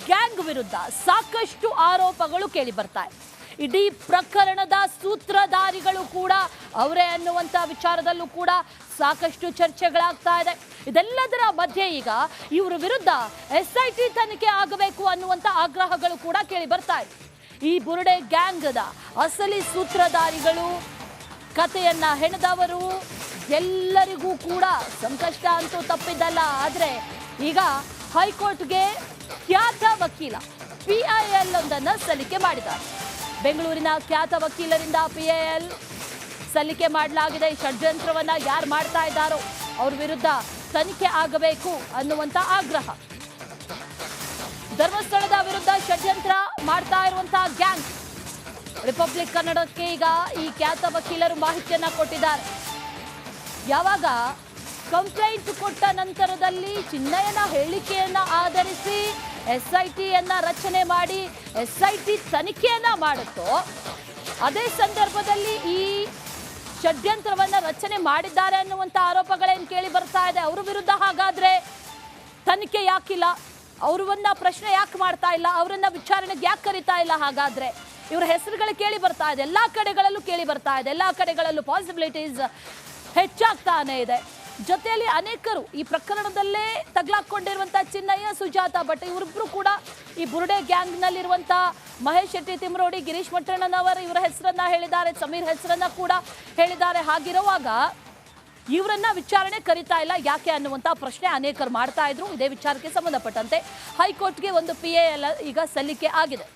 Gang ವಿರುದ್ಧ ಸಾಕಷ್ಟು ಆರೋಪಗಳು ಕೇಳಿ ಬರ್ತಾ ಇದೆ. ಇಡೀ ಪ್ರಕರಣದ ಸೂತ್ರಧಾರಿಗಳು ಕೂಡ ಅವರೇ ಅನ್ನುವಂಥ ವಿಚಾರದಲ್ಲೂ ಕೂಡ ಸಾಕಷ್ಟು ಚರ್ಚೆಗಳಾಗ್ತಾ ಇದೆ. ಇದೆಲ್ಲದರ ಮಧ್ಯೆ ಈಗ ಇವರ ವಿರುದ್ಧ SIT ತನಿಖೆ ಆಗಬೇಕು ಅನ್ನುವಂಥ ಆಗ್ರಹಗಳು ಕೂಡ ಕೇಳಿ ಬರ್ತಾ ಇದೆ. ಈ ಬುರುಡೆ ಗ್ಯಾಂಗ್ದ ಅಸಲಿ ಸೂತ್ರಧಾರಿಗಳು, ಕಥೆಯನ್ನ ಹೆಣೆದವರು ಎಲ್ಲರಿಗೂ ಕೂಡ ಸಂಕಷ್ಟ ಅಂತೂ ತಪ್ಪಿದ್ದಲ್ಲ. ಆದರೆ ಈಗ ಹೈಕೋರ್ಟ್ಗೆ ಖ್ಯಾತ ವಕೀಲ PIL ಒಂದನ್ನು ಸಲ್ಲಿಕೆ ಮಾಡಿದ್ದಾರೆ. ಬೆಂಗಳೂರಿನ ಖ್ಯಾತ ವಕೀಲರಿಂದ PIL ಸಲ್ಲಿಕೆ ಮಾಡಲಾಗಿದೆ. ಈ ಷಡ್ಯಂತ್ರವನ್ನ ಯಾರು ಮಾಡ್ತಾ ಇದ್ದಾರೋ ಅವ್ರ ವಿರುದ್ಧ ತನಿಖೆ ಆಗಬೇಕು ಅನ್ನುವಂಥ ಆಗ್ರಹ. ಧರ್ಮಸ್ಥಳದ ವಿರುದ್ಧ ಷಡ್ಯಂತ್ರ ಮಾಡ್ತಾ ಇರುವಂತಹ ಗ್ಯಾಂಗ್ ರಿಪಬ್ಲಿಕ್ ಕನ್ನಡಕ್ಕೆ ಈಗ ಈ ಖ್ಯಾತ ವಕೀಲರು ಮಾಹಿತಿಯನ್ನ ಕೊಟ್ಟಿದ್ದಾರೆ. ಯಾವಾಗ ಕಂಪ್ಲೇಂಟ್ ಕೊಟ್ಟ ನಂತರದಲ್ಲಿ ಚಿನ್ನಯ್ಯನ ಹೇಳಿಕೆಯನ್ನ ಆಧರಿಸಿ SIT ರಚನೆ ಮಾಡಿ SIT ತನಿಖೆಯನ್ನ ಮಾಡುತ್ತೋ, ಅದೇ ಸಂದರ್ಭದಲ್ಲಿ ಈ ಷಡ್ಯಂತ್ರವನ್ನ ರಚನೆ ಮಾಡಿದ್ದಾರೆ ಅನ್ನುವಂಥ ಆರೋಪಗಳೇನು ಕೇಳಿ ಬರ್ತಾ ಇದೆ. ಅವರ ವಿರುದ್ಧ ಹಾಗಾದ್ರೆ ತನಿಖೆ ಯಾಕಿಲ್ಲ, ಅವರನ್ನ ಪ್ರಶ್ನೆ ಯಾಕೆ ಮಾಡ್ತಾ ಇಲ್ಲ, ಅವರನ್ನ ವಿಚಾರಣೆಗೆ ಯಾಕೆ ಕರೀತಾ ಇಲ್ಲ? ಹಾಗಾದ್ರೆ ಇವರ ಹೆಸರುಗಳು ಕೇಳಿ ಬರ್ತಾ ಇದೆ, ಎಲ್ಲಾ ಕಡೆಗಳಲ್ಲೂ ಕೇಳಿ ಬರ್ತಾ ಇದೆ, ಎಲ್ಲಾ ಕಡೆಗಳಲ್ಲೂ ಪಾಸಿಬಿಲಿಟೀಸ್ ಹೆಚ್ಚಾಗ್ತಾನೆ ಇದೆ. ಜೊತೆಯಲ್ಲಿ ಅನೇಕರು ಈ ಪ್ರಕರಣದಲ್ಲೇ ತಗ್ಲಾಕೊಂಡಿರುವಂತಹ ಚಿನ್ನಯ್ಯ, ಸುಜಾತಾ ಭಟ್ ಇವರಿಬ್ರು ಕೂಡ ಈ ಬುರುಡೆ ಗ್ಯಾಂಗ್ ನಲ್ಲಿರುವಂತ ಮಹೇಶ್ ಶೆಟ್ಟಿ ತಿಮ್ರೋಡಿ, ಗಿರೀಶ್ ಮಟ್ಟಣ್ಣನವರ್ ಇವರ ಹೆಸರನ್ನ ಹೇಳಿದ್ದಾರೆ, ಸಮೀರ್ ಹೆಸರನ್ನ ಕೂಡ ಹೇಳಿದ್ದಾರೆ. ಹಾಗಿರುವಾಗ ಇವರನ್ನ ವಿಚಾರಣೆ ಕರೀತಾ ಇಲ್ಲ ಯಾಕೆ ಅನ್ನುವಂಥ ಪ್ರಶ್ನೆ ಅನೇಕರು ಮಾಡ್ತಾ ಇದ್ರು. ಇದೇ ವಿಚಾರಕ್ಕೆ ಸಂಬಂಧಪಟ್ಟಂತೆ ಹೈಕೋರ್ಟ್ಗೆ ಒಂದು PIL ಈಗ ಸಲ್ಲಿಕೆ ಆಗಿದೆ.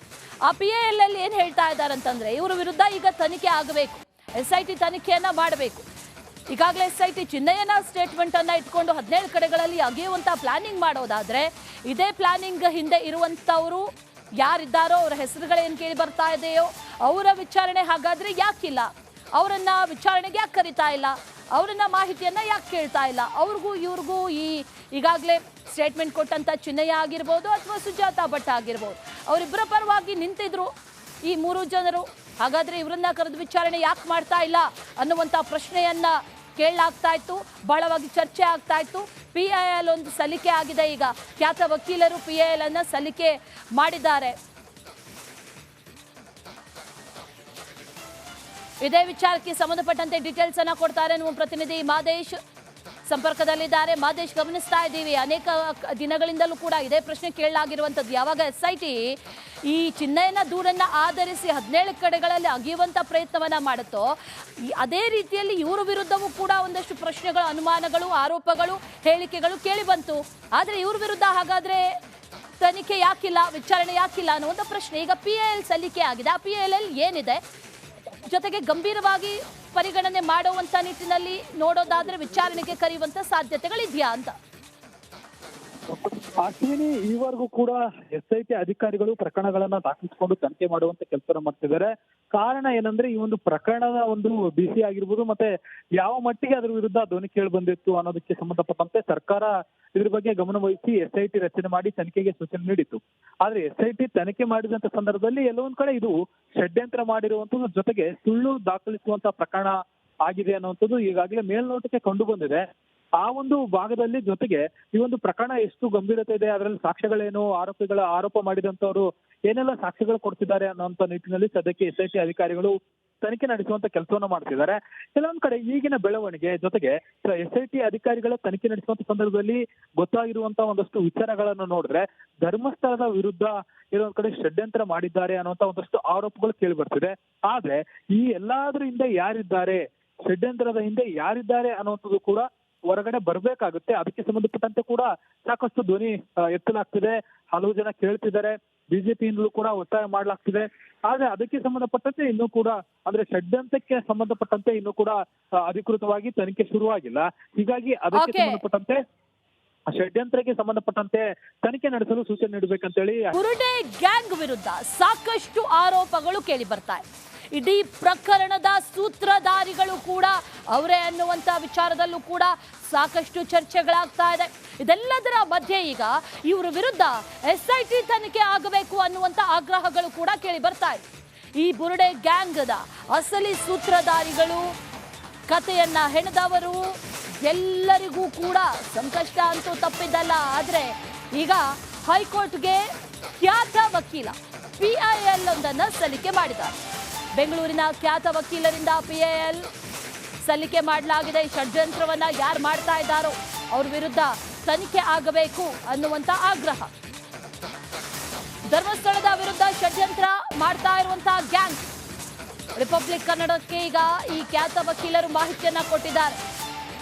ಆ PIL ಅಲ್ಲಿ ಏನು ಹೇಳ್ತಾ ಇದ್ದಾರೆ ಅಂತಂದ್ರೆ, ಇವರ ವಿರುದ್ಧ ಈಗ ತನಿಖೆ ಆಗಬೇಕು, SIT ತನಿಖೆಯನ್ನ ಮಾಡಬೇಕು. ಈಗಾಗಲೇ SIT ಚಿನ್ನಯ್ಯನ ಸ್ಟೇಟ್ಮೆಂಟ್ ಅನ್ನ ಇಟ್ಕೊಂಡು 17 ಕಡೆಗಳಲ್ಲಿ ಅಗೆಯುವಂತ ಪ್ಲಾನಿಂಗ್ ಮಾಡೋದಾದ್ರೆ, ಇದೇ ಪ್ಲಾನಿಂಗ್ ಹಿಂದೆ ಇರುವಂತವರು ಯಾರಿದ್ದಾರೋ ಅವರ ಹೆಸರುಗಳೇನು ಕೇಳಿ ಬರ್ತಾ ಇದೆಯೋ ಅವರ ವಿಚಾರಣೆ ಹಾಗಾದ್ರೆ ಯಾಕಿಲ್ಲ, ಅವರನ್ನ ವಿಚಾರಣೆಗೆ ಯಾಕೆ ಕರಿತಾ ಇಲ್ಲ, ಅವರನ್ನ ಮಾಹಿತಿಯನ್ನ ಯಾಕೆ ಕೇಳ್ತಾ ಇಲ್ಲ? ಅವ್ರಿಗೂ ಇವ್ರಿಗೂ ಈಗಾಗಲೇ ಸ್ಟೇಟ್ಮೆಂಟ್ ಕೊಟ್ಟಂತ ಚಿನ್ನಯ್ಯ ಆಗಿರ್ಬೋದು ಅಥವಾ ಸುಜಾತಾ ಭಟ್ ಆಗಿರ್ಬೋದು, ಅವರಿಬ್ಬರ ಪರವಾಗಿ ನಿಂತಿದ್ರು ಈ 3 ಜನರು. ಹಾಗಾದ್ರೆ ಇವರನ್ನ ಕರೆದು ವಿಚಾರಣೆ ಯಾಕೆ ಮಾಡ್ತಾ ಇಲ್ಲ ಅನ್ನುವಂಥ ಪ್ರಶ್ನೆಯನ್ನ ಕೇಳಲಾಗ್ತಾ ಇತ್ತು, ಬಹಳವಾಗಿ ಚರ್ಚೆ ಆಗ್ತಾ ಇತ್ತು. PIL ಒಂದು ಸಲ್ಲಿಕೆ ಆಗಿದೆ. ಈಗ ಖ್ಯಾತ ವಕೀಲರು PIL ಅನ್ನ ಸಲ್ಲಿಕೆ ಮಾಡಿದ್ದಾರೆ. ಇದೇ ವಿಚಾರಕ್ಕೆ ಸಂಬಂಧಪಟ್ಟಂತೆ ಡೀಟೇಲ್ಸ್ ಅನ್ನ ಕೊಡ್ತಾರೆ ನಮ್ಮ ಪ್ರತಿನಿಧಿ ಮಾದೇಶ್ ಸಂಪರ್ಕದಲ್ಲಿದ್ದಾರೆ. ಮಾದೇಶ್, ಗಮನಿಸ್ತಾ ಇದ್ದೀವಿ ಅನೇಕ ದಿನಗಳಿಂದಲೂ ಕೂಡ ಇದೇ ಪ್ರಶ್ನೆ ಕೇಳಲಾಗಿರುವಂಥದ್ದು. ಯಾವಾಗ SIT ಈ ಚಿನ್ನಯ್ಯನ ದೂರನ್ನ ಆಧರಿಸಿ 17 ಕಡೆಗಳಲ್ಲಿ ಅಗೆಯುವಂತ ಪ್ರಯತ್ನವನ್ನ ಮಾಡುತ್ತೋ, ಅದೇ ರೀತಿಯಲ್ಲಿ ಇವರ ವಿರುದ್ಧವೂ ಕೂಡ ಒಂದಷ್ಟು ಪ್ರಶ್ನೆಗಳು, ಅನುಮಾನಗಳು, ಆರೋಪಗಳು, ಹೇಳಿಕೆಗಳು ಕೇಳಿ ಬಂತು. ಆದ್ರೆ ಇವ್ರ ವಿರುದ್ಧ ಹಾಗಾದ್ರೆ ತನಿಖೆ ಯಾಕಿಲ್ಲ, ವಿಚಾರಣೆ ಯಾಕಿಲ್ಲ ಅನ್ನುವಂಥ ಪ್ರಶ್ನೆ. ಈಗ PIL ಸಲ್ಲಿಕೆ ಆಗಿದೆ. ಆ PIL ಏನಿದೆ, ಜೊತೆಗೆ ಗಂಭೀರವಾಗಿ ಪರಿಗಣನೆ ಮಾಡುವಂತ ನಿಟ್ಟಿನಲ್ಲಿ ನೋಡೋದಾದ್ರೆ ವಿಚಾರಣೆಗೆ ಕರೆಯುವಂತ ಸಾಧ್ಯತೆಗಳಿದೆಯಾ ಅಂತ? ಅಶ್ವಿನಿ, ಈವರೆಗೂ ಕೂಡ SIT ಅಧಿಕಾರಿಗಳು ಪ್ರಕರಣಗಳನ್ನ ದಾಖಲಿಸಿಕೊಂಡು ತನಿಖೆ ಮಾಡುವಂತ ಕೆಲಸ ಮಾಡ್ತಿದ್ದಾರೆ. ಕಾರಣ ಏನಂದ್ರೆ, ಈ ಒಂದು ಪ್ರಕರಣದ ಒಂದು ಬಿಸಿ ಆಗಿರ್ಬೋದು, ಮತ್ತೆ ಯಾವ ಮಟ್ಟಿಗೆ ಅದ್ರ ವಿರುದ್ಧ ಧ್ವನಿ ಕೇಳಿ ಬಂದಿತ್ತು ಅನ್ನೋದಕ್ಕೆ ಸಂಬಂಧಪಟ್ಟಂತೆ ಸರ್ಕಾರ ಇದ್ರ ಬಗ್ಗೆ ಗಮನ ವಹಿಸಿ SIT ರಚನೆ ಮಾಡಿ ತನಿಖೆಗೆ ಸೂಚನೆ ನೀಡಿತ್ತು. ಆದ್ರೆ SIT ತನಿಖೆ ಮಾಡಿದಂತ ಸಂದರ್ಭದಲ್ಲಿ ಎಲ್ಲೊಂದ್ ಕಡೆ ಇದು ಷಡ್ಯಂತ್ರ ಮಾಡಿರುವಂತದ್ದು, ಜೊತೆಗೆ ಸುಳ್ಳು ದಾಖಲಿಸುವಂತ ಪ್ರಕರಣ ಆಗಿದೆ ಅನ್ನುವಂಥದ್ದು ಈಗಾಗಲೇ ಮೇಲ್ನೋಟಕ್ಕೆ ಕಂಡು ಬಂದಿದೆ. ಆ ಒಂದು ಭಾಗದಲ್ಲಿ ಜೊತೆಗೆ ಈ ಒಂದು ಪ್ರಕರಣ ಎಷ್ಟು ಗಂಭೀರತೆ ಇದೆ, ಅದರಲ್ಲಿ ಸಾಕ್ಷ್ಯಗಳೇನು, ಆರೋಪ ಮಾಡಿದಂತವರು ಏನೆಲ್ಲ ಸಾಕ್ಷ್ಯಗಳು ಕೊಡ್ತಿದ್ದಾರೆ ಅನ್ನೋಂಥ ನಿಟ್ಟಿನಲ್ಲಿ ಸದ್ಯಕ್ಕೆ SIT ಅಧಿಕಾರಿಗಳು ತನಿಖೆ ನಡೆಸುವಂತ ಕೆಲಸವನ್ನ ಮಾಡ್ತಿದ್ದಾರೆ. ಕೆಲವೊಂದ್ ಕಡೆ ಈಗಿನ ಬೆಳವಣಿಗೆ ಜೊತೆಗೆ SIT ಅಧಿಕಾರಿಗಳ ತನಿಖೆ ನಡೆಸುವಂತ ಸಂದರ್ಭದಲ್ಲಿ ಗೊತ್ತಾಗಿರುವಂತ ಒಂದಷ್ಟು ವಿಚಾರಗಳನ್ನು ನೋಡಿದ್ರೆ, ಧರ್ಮಸ್ಥಳದ ವಿರುದ್ಧ ಕೆಲವೊಂದ್ ಕಡೆ ಷಡ್ಯಂತ್ರ ಮಾಡಿದ್ದಾರೆ ಅನ್ನುವಂತ ಒಂದಷ್ಟು ಆರೋಪಗಳು ಕೇಳಿ ಬರ್ತಿದೆ. ಆದ್ರೆ ಈ ಎಲ್ಲಾದ್ರ ಹಿಂದೆ ಯಾರಿದ್ದಾರೆ, ಷಡ್ಯಂತ್ರದ ಹಿಂದೆ ಯಾರಿದ್ದಾರೆ ಅನ್ನುವಂಥದ್ದು ಕೂಡ ಹೊರಗಡೆ ಬರ್ಬೇಕಾಗುತ್ತೆ. ಅದಕ್ಕೆ ಸಂಬಂಧಪಟ್ಟಂತೆ ಕೂಡ ಸಾಕಷ್ಟು ಧ್ವನಿ ಎತ್ತಲಾಗ್ತಿದೆ, ಹಲವು ಜನ ಕೇಳ್ತಿದ್ದಾರೆ, ಬಿಜೆಪಿಯಿಂದಲೂ ಕೂಡ ಒತ್ತಾಯ ಮಾಡ್ಲಾಗ್ತಿದೆ. ಆದ್ರೆ ಅದಕ್ಕೆ ಸಂಬಂಧಪಟ್ಟಂತೆ ಇನ್ನೂ ಕೂಡ, ಅಂದ್ರೆ ಷಡ್ಯಂತ್ರಕ್ಕೆ ಸಂಬಂಧಪಟ್ಟಂತೆ ಇನ್ನೂ ಕೂಡ ಅಧಿಕೃತವಾಗಿ ತನಿಖೆ ಶುರುವಾಗಿಲ್ಲ. ಹೀಗಾಗಿ ಅದಕ್ಕೆ ಸಂಬಂಧಪಟ್ಟಂತೆ ಷಡ್ಯಂತ್ರಕ್ಕೆ ಸಂಬಂಧಪಟ್ಟಂತೆ ತನಿಖೆ ನಡೆಸಲು ಸೂಚನೆ ನೀಡಬೇಕಂತೇಳಿ ಬುರುಡೆ ಗ್ಯಾಂಗ್ ವಿರುದ್ಧ ಸಾಕಷ್ಟು ಆರೋಪಗಳು ಕೇಳಿ ಬರ್ತಾ ಇದೆ. ಇಡೀ ಪ್ರಕರಣದ ಸೂತ್ರಧಾರಿಗಳು ಕೂಡ ಅವರೇ ಅನ್ನುವಂಥ ವಿಚಾರದಲ್ಲೂ ಕೂಡ ಸಾಕಷ್ಟು ಚರ್ಚೆಗಳಾಗ್ತಾ ಇದೆ. ಇದೆಲ್ಲದರ ಮಧ್ಯೆ ಈಗ ಇವರ ವಿರುದ್ಧ SIT ತನಿಖೆ ಆಗಬೇಕು ಅನ್ನುವಂಥ ಆಗ್ರಹಗಳು ಕೂಡ ಕೇಳಿ ಬರ್ತಾ ಇದೆ. ಈ ಬುರುಡೆ ಗ್ಯಾಂಗ್ದ ಅಸಲಿ ಸೂತ್ರಧಾರಿಗಳು, ಕಥೆಯನ್ನ ಹೆಣೆದವರು ಎಲ್ಲರಿಗೂ ಕೂಡ ಸಂಕಷ್ಟ ಅಂತೂ ತಪ್ಪಿದ್ದಲ್ಲ. ಆದರೆ ಈಗ ಹೈಕೋರ್ಟ್ಗೆ ಖ್ಯಾತ ವಕೀಲ PIL ಒಂದನ್ನು ಸಲ್ಲಿಕೆ ಮಾಡಿದ್ದಾರೆ. ಬೆಂಗಳೂರಿನ ಖ್ಯಾತ ವಕೀಲರಿಂದ PIL ಸಲ್ಲಿಕೆ ಮಾಡಲಾಗಿದೆ. ಈ ಷಡ್ಯಂತ್ರವನ್ನ ಯಾರು ಮಾಡ್ತಾ ಇದ್ದಾರೋ ಅವ್ರ ವಿರುದ್ಧ ತನಿಖೆ ಆಗಬೇಕು ಅನ್ನುವಂತ ಆಗ್ರಹ. ಧರ್ಮಸ್ಥಳದ ವಿರುದ್ಧ ಷಡ್ಯಂತ್ರ ಮಾಡ್ತಾ ಇರುವಂತಹ ಗ್ಯಾಂಗ್. ರಿಪಬ್ಲಿಕ್ ಕನ್ನಡಕ್ಕೆ ಈಗ ಈ ಖ್ಯಾತ ವಕೀಲರು ಮಾಹಿತಿಯನ್ನ ಕೊಟ್ಟಿದ್ದಾರೆ.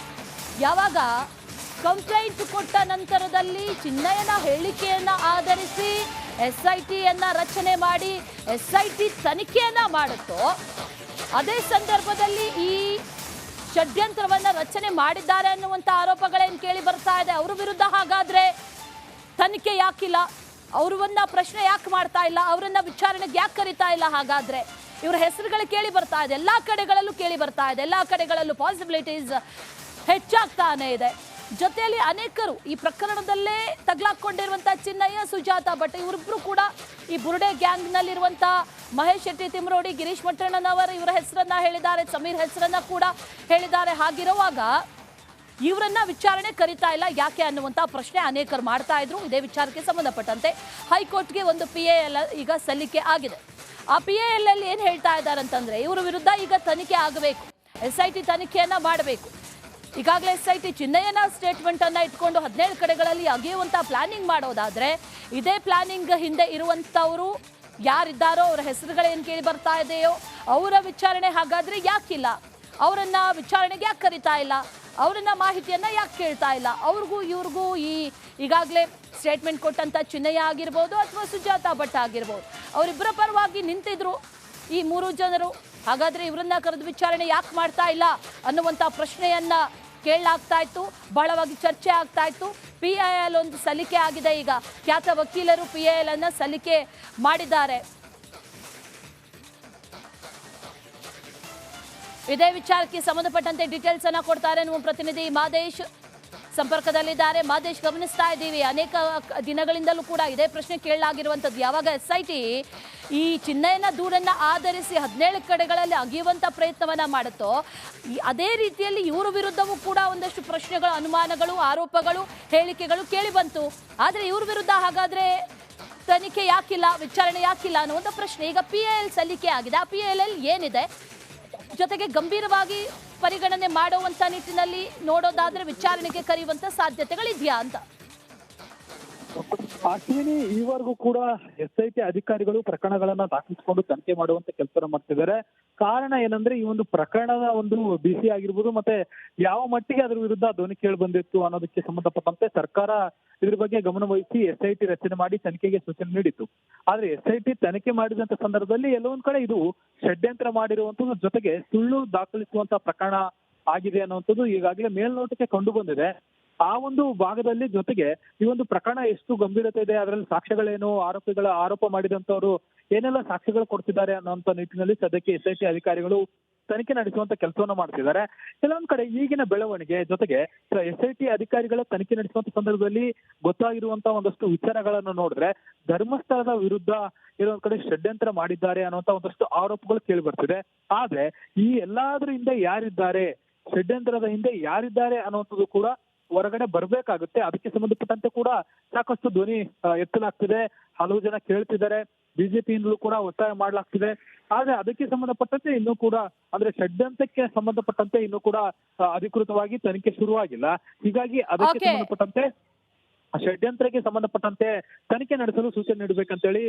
ಯಾವಾಗ ಕಂಪ್ಲೇಂಟ್ ಕೊಟ್ಟ ನಂತರದಲ್ಲಿ ಚಿನ್ನಯ್ಯನ ಹೇಳಿಕೆಯನ್ನ ಆಧರಿಸಿ SIT ರಚನೆ ಮಾಡಿ SIT ತನಿಖೆಯನ್ನ ಮಾಡುತ್ತೋ, ಅದೇ ಸಂದರ್ಭದಲ್ಲಿ ಈ ಷಡ್ಯಂತ್ರವನ್ನ ರಚನೆ ಮಾಡಿದ್ದಾರೆ ಅನ್ನುವಂತ ಆರೋಪಗಳೇನು ಕೇಳಿ ಬರ್ತಾ ಇದೆ. ಅವ್ರ ವಿರುದ್ಧ ಹಾಗಾದ್ರೆ ತನಿಖೆ ಯಾಕಿಲ್ಲ? ಅವ್ರನ್ನ ಪ್ರಶ್ನೆ ಯಾಕೆ ಮಾಡ್ತಾ ಇಲ್ಲ? ಅವರನ್ನ ವಿಚಾರಣೆಗೆ ಯಾಕೆ ಕರಿತಾ ಇಲ್ಲ? ಹಾಗಾದ್ರೆ ಇವರ ಹೆಸರುಗಳು ಕೇಳಿ ಬರ್ತಾ ಇದೆ, ಎಲ್ಲಾ ಕಡೆಗಳಲ್ಲೂ ಕೇಳಿ ಬರ್ತಾ ಇದೆ, ಎಲ್ಲಾ ಕಡೆಗಳಲ್ಲೂ ಪಾಸಿಬಿಲಿಟೀಸ್ ಹೆಚ್ಚಾಗ್ತಾನೆ ಇದೆ. ಜೊತೆಯಲ್ಲಿ ಅನೇಕರು ಈ ಪ್ರಕರಣದಲ್ಲೇ ತಗ್ಲಾಕೊಂಡಿರುವಂತಹ ಚಿನ್ನಯ್ಯ, ಸುಜಾತ ಭಟ್ ಇವರಿಬ್ರು ಕೂಡ ಈ ಬುರುಡೆ ಗ್ಯಾಂಗ್ ನಲ್ಲಿರುವಂತ ಮಹೇಶ್ ಶೆಟ್ಟಿ ತಿಮ್ರೋಡಿ, ಗಿರೀಶ್ ಮಟ್ಟಣ್ಣನವರು ಇವರ ಹೆಸರನ್ನ ಹೇಳಿದ್ದಾರೆ, ಸಮೀರ್ ಹೆಸರನ್ನ ಕೂಡ ಹೇಳಿದ್ದಾರೆ. ಹಾಗಿರುವಾಗ ಇವರನ್ನ ವಿಚಾರಣೆ ಕರಿತಾ ಇಲ್ಲ ಯಾಕೆ ಅನ್ನುವಂತ ಪ್ರಶ್ನೆ ಅನೇಕರು ಮಾಡ್ತಾ ಇದ್ರು. ಇದೇ ವಿಚಾರಕ್ಕೆ ಸಂಬಂಧಪಟ್ಟಂತೆ ಹೈಕೋರ್ಟ್ಗೆ ಒಂದು PIL ಈಗ ಸಲ್ಲಿಕೆ ಆಗಿದೆ. ಆ PIL ಅಲ್ಲಿ ಏನ್ ಹೇಳ್ತಾ ಇದ್ದಾರೆ ಅಂತಂದ್ರೆ, ಇವರ ವಿರುದ್ಧ ಈಗ ತನಿಖೆ ಆಗಬೇಕು, SIT ತನಿಖೆಯನ್ನ ಮಾಡಬೇಕು. ಈಗಾಗಲೇ SIT ಚಿನ್ನಯ್ಯನ ಸ್ಟೇಟ್ಮೆಂಟ್ ಅನ್ನ ಇಟ್ಕೊಂಡು 17 ಕಡೆಗಳಲ್ಲಿ ಅಗೆಯುವಂತ ಪ್ಲಾನಿಂಗ್ ಮಾಡೋದಾದ್ರೆ, ಇದೇ ಪ್ಲಾನಿಂಗ್ ಹಿಂದೆ ಇರುವಂತವರು ಯಾರಿದ್ದಾರೋ ಅವರ ಹೆಸರುಗಳೇನು ಕೇಳಿ ಬರ್ತಾ ಇದೆಯೋ ಅವರ ವಿಚಾರಣೆ ಹಾಗಾದ್ರೆ ಯಾಕಿಲ್ಲ? ಅವರನ್ನ ವಿಚಾರಣೆಗೆ ಯಾಕೆ ಕರಿತಾ ಇಲ್ಲ? ಅವರನ್ನ ಮಾಹಿತಿಯನ್ನ ಯಾಕೆ ಕೇಳ್ತಾ ಇಲ್ಲ? ಅವ್ರಿಗೂ ಇವ್ರಿಗೂ ಈಗಾಗಲೇ ಸ್ಟೇಟ್ಮೆಂಟ್ ಕೊಟ್ಟಂತ ಚಿನ್ನಯ್ಯ ಆಗಿರ್ಬೋದು ಅಥವಾ ಸುಜಾತ ಭಟ್ ಆಗಿರ್ಬೋದು, ಅವರಿಬ್ಬರ ಪರವಾಗಿ ನಿಂತಿದ್ರು ಈ 3 ಜನರು. ಹಾಗಾದ್ರೆ ಇವರನ್ನ ಕರೆದು ವಿಚಾರಣೆ ಯಾಕೆ ಮಾಡ್ತಾ ಇಲ್ಲ ಅನ್ನುವಂತ ಪ್ರಶ್ನೆಯನ್ನ ಕೇಳಲಾಗ್ತಾ ಇತ್ತು, ಬಹಳವಾಗಿ ಚರ್ಚೆ ಆಗ್ತಾ ಇತ್ತು. PIL ಒಂದು ಸಲ್ಲಿಕೆ ಆಗಿದೆ. ಈಗ ಖ್ಯಾತ ವಕೀಲರು PIL ಅನ್ನ ಸಲ್ಲಿಕೆ ಮಾಡಿದ್ದಾರೆ. ಇದೇ ವಿಚಾರಕ್ಕೆ ಸಂಬಂಧಪಟ್ಟಂತೆ ಡೀಟೇಲ್ಸ್ ಅನ್ನ ಕೊಡ್ತಾರೆ ನಮ್ಮ ಪ್ರತಿನಿಧಿ ಮಾದೇಶ್ ಸಂಪರ್ಕದಲ್ಲಿದ್ದಾರೆ. ಮಾದೇಶ್, ಗಮನಿಸ್ತಾ ಇದ್ದೀವಿ ಅನೇಕ ದಿನಗಳಿಂದಲೂ ಕೂಡ ಇದೇ ಪ್ರಶ್ನೆ ಕೇಳಲಾಗಿರುವಂಥದ್ದು. ಯಾವಾಗ SIT ಈ ಚಿನ್ನಯ್ಯನ ದೂರನ್ನ ಆಧರಿಸಿ 17 ಕಡೆಗಳಲ್ಲಿ ಅಗೆಯುವಂತ ಪ್ರಯತ್ನವನ್ನ ಮಾಡುತ್ತೋ, ಅದೇ ರೀತಿಯಲ್ಲಿ ಇವರ ವಿರುದ್ಧವೂ ಕೂಡ ಒಂದಷ್ಟು ಪ್ರಶ್ನೆಗಳು, ಅನುಮಾನಗಳು, ಆರೋಪಗಳು, ಹೇಳಿಕೆಗಳು ಕೇಳಿ ಬಂತು. ಆದ್ರೆ ಇವ್ರ ವಿರುದ್ಧ ಹಾಗಾದ್ರೆ ತನಿಖೆ ಯಾಕಿಲ್ಲ, ವಿಚಾರಣೆ ಯಾಕಿಲ್ಲ ಅನ್ನುವಂಥ ಪ್ರಶ್ನೆ. ಈಗ PIL ಸಲ್ಲಿಕೆ ಆಗಿದೆ. ಆ PIL ಏನಿದೆ, ಜೊತೆಗೆ ಗಂಭೀರವಾಗಿ ಪರಿಗಣನೆ ಮಾಡುವಂತ ನಿಟ್ಟಿನಲ್ಲಿ ನೋಡೋದಾದ್ರೆ ವಿಚಾರಣೆಗೆ ಕರೆಯುವಂತ ಸಾಧ್ಯತೆಗಳಿದೆಯಾ ಅಂತ? ಅಶ್ವಿನಿ, ಈವರೆಗೂ ಕೂಡ SIT ಅಧಿಕಾರಿಗಳು ಪ್ರಕರಣಗಳನ್ನ ದಾಖಲಿಸಿಕೊಂಡು ತನಿಖೆ ಮಾಡುವಂತ ಕೆಲಸ ಮಾಡ್ತಿದ್ದಾರೆ. ಕಾರಣ ಏನಂದ್ರೆ, ಈ ಒಂದು ಪ್ರಕರಣದ ಒಂದು BC ಆಗಿರ್ಬೋದು, ಮತ್ತೆ ಯಾವ ಮಟ್ಟಿಗೆ ಅದ್ರ ವಿರುದ್ಧ ಧ್ವನಿ ಕೇಳಿ ಬಂದಿತ್ತು ಅನ್ನೋದಕ್ಕೆ ಸಂಬಂಧಪಟ್ಟಂತೆ ಸರ್ಕಾರ ಇದ್ರ ಬಗ್ಗೆ ಗಮನ ವಹಿಸಿ SIT ರಚನೆ ಮಾಡಿ ತನಿಖೆಗೆ ಸೂಚನೆ ನೀಡಿತ್ತು. ಆದ್ರೆ SIT ತನಿಖೆ ಮಾಡಿದಂತ ಸಂದರ್ಭದಲ್ಲಿ ಎಲ್ಲೊಂದ್ ಕಡೆ ಇದು ಷಡ್ಯಂತ್ರ ಮಾಡಿರುವಂತದ್ದು, ಜೊತೆಗೆ ಸುಳ್ಳು ದಾಖಲಿಸುವಂತ ಪ್ರಕರಣ ಆಗಿದೆ ಅನ್ನುವಂಥದ್ದು ಈಗಾಗಲೇ ಮೇಲ್ನೋಟಕ್ಕೆ ಕಂಡು ಬಂದಿದೆ. ಆ ಒಂದು ಭಾಗದಲ್ಲಿ ಜೊತೆಗೆ ಈ ಒಂದು ಪ್ರಕರಣ ಎಷ್ಟು ಗಂಭೀರತೆ ಇದೆ, ಅದರಲ್ಲಿ ಸಾಕ್ಷ್ಯಗಳೇನು, ಆರೋಪ ಮಾಡಿದಂತವರು ಏನೆಲ್ಲ ಸಾಕ್ಷ್ಯಗಳು ಕೊಡ್ತಿದ್ದಾರೆ ಅನ್ನೋಂಥ ನಿಟ್ಟಿನಲ್ಲಿ ಸದ್ಯಕ್ಕೆ SIT ಅಧಿಕಾರಿಗಳು ತನಿಖೆ ನಡೆಸುವಂತ ಕೆಲಸವನ್ನ ಮಾಡ್ತಿದ್ದಾರೆ. ಕೆಲವೊಂದ್ ಕಡೆ ಈಗಿನ ಬೆಳವಣಿಗೆ ಜೊತೆಗೆ SIT ಅಧಿಕಾರಿಗಳ ತನಿಖೆ ನಡೆಸುವಂತ ಸಂದರ್ಭದಲ್ಲಿ ಗೊತ್ತಾಗಿರುವಂತ ಒಂದಷ್ಟು ವಿಚಾರಗಳನ್ನು ನೋಡಿದ್ರೆ, ಧರ್ಮಸ್ಥಳದ ವಿರುದ್ಧ ಕೆಲವೊಂದ್ ಕಡೆ ಷಡ್ಯಂತ್ರ ಮಾಡಿದ್ದಾರೆ ಅನ್ನುವಂತ ಒಂದಷ್ಟು ಆರೋಪಗಳು ಕೇಳಿ ಬರ್ತಿದೆ. ಆದ್ರೆ ಈ ಎಲ್ಲಾದ್ರ ಹಿಂದೆ ಯಾರಿದ್ದಾರೆ, ಷಡ್ಯಂತ್ರದ ಹಿಂದೆ ಯಾರಿದ್ದಾರೆ ಅನ್ನುವಂಥದ್ದು ಕೂಡ ಹೊರಗಡೆ ಬರ್ಬೇಕಾಗುತ್ತೆ. ಅದಕ್ಕೆ ಸಂಬಂಧಪಟ್ಟಂತೆ ಕೂಡ ಸಾಕಷ್ಟು ಧ್ವನಿ ಎತ್ತಲಾಗ್ತಿದೆ, ಹಲವು ಜನ ಕೇಳ್ತಿದ್ದಾರೆ, ಬಿಜೆಪಿಯಿಂದಲೂ ಕೂಡ ಒತ್ತಾಯ ಮಾಡ್ಲಾಗ್ತಿದೆ. ಆದ್ರೆ ಅದಕ್ಕೆ ಸಂಬಂಧಪಟ್ಟಂತೆ ಇನ್ನೂ ಕೂಡ, ಅಂದ್ರೆ ಷಡ್ಯಂತ್ರಕ್ಕೆ ಸಂಬಂಧಪಟ್ಟಂತೆ ಇನ್ನೂ ಕೂಡ ಅಧಿಕೃತವಾಗಿ ತನಿಖೆ ಶುರುವಾಗಿಲ್ಲ. ಹೀಗಾಗಿ ಅದಕ್ಕೆ ಸಂಬಂಧಪಟ್ಟಂತೆ ಷಡ್ಯಂತ್ರಕ್ಕೆ ಸಂಬಂಧಪಟ್ಟಂತೆ ತನಿಖೆ ನಡೆಸಲು ಸೂಚನೆ ನೀಡಬೇಕಂತೇಳಿ